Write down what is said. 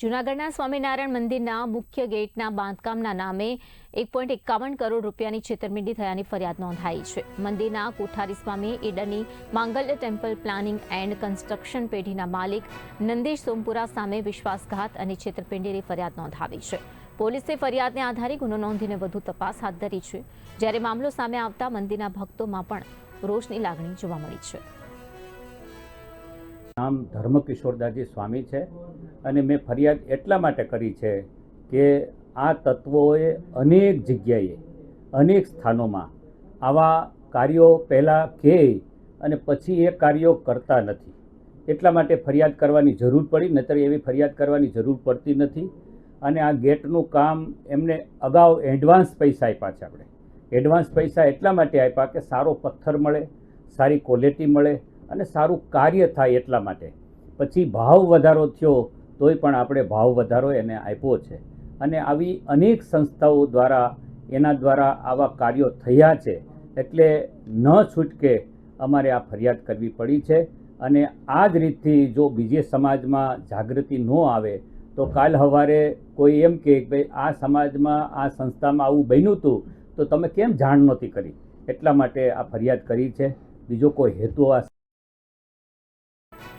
જૂનાગઢના સ્વામિનારાયણ મંદિરના મુખ્ય ગેટના બાંધકામના નામે 1.51 કરોડ રૂપિયાની છેતરપિંડી થયાની ફરિયાદ નોંધાઈ છે. મંદિરના કોઠારી સ્વામી ઈડરની માંગલ્ય ટેમ્પલ પ્લાનિંગ એન્ડ કન્સ્ટ્રક્શન પેઢીના માલિક નંદીશ સોમપુરા સામે વિશ્વાસઘાત અને છેતરપિંડીની ફરિયાદ નોંધાવી છે. પોલીસે ફરિયાદને આધારે ગુનો નોંધીને વધુ તપાસ હાથ ધરી છે. જ્યારે મામલો સામે આવતા મંદિરના ભક્તોમાં પણ રોષની લાગણી જોવા મળી છે. નામ ધર્મકિશોરદાસજી સ્વામી છે અને મેં ફરિયાદ એટલા માટે કરી છે કે આ તત્વોએ અનેક જગ્યાએ અનેક સ્થાનોમાં આવા કાર્યો પહેલાં કહે અને પછી એ કાર્યો કરતા નથી. એટલા માટે ફરિયાદ કરવાની જરૂર પડી, નહીંતર એવી ફરિયાદ કરવાની જરૂર પડતી નથી. અને આ ગેટનું કામ એમને અગાઉ એડવાન્સ પૈસા આપ્યા છે. આપણે એડવાન્સ પૈસા એટલા માટે આપ્યા કે સારો પથ્થર મળે, સારી ક્વોલિટી મળે અને સારું કાર્ય થાય એટલા માટે. પછી ભાવ વધારો થયો તોય પણ આપણે ભાવ વધારો એને આપ્યો છે. અને આવી અનેક સંસ્થાઓ દ્વારા એના દ્વારા આવા કાર્યો થયા છે. એટલે ન છૂટકે અમારે આ ફરિયાદ કરવી પડી છે. અને આ જ રીતથી જો બીજે સમાજમાં જાગૃતિ ન આવે તો કાલ સવારે કોઈ એમ કહે કે ભાઈ આ સમાજમાં આ સંસ્થામાં આવું બન્યું હતું તો તમે કેમ જાણ નહોતી કરી. એટલા માટે આ ફરિયાદ કરી છે. બીજો કોઈ હેતુ આ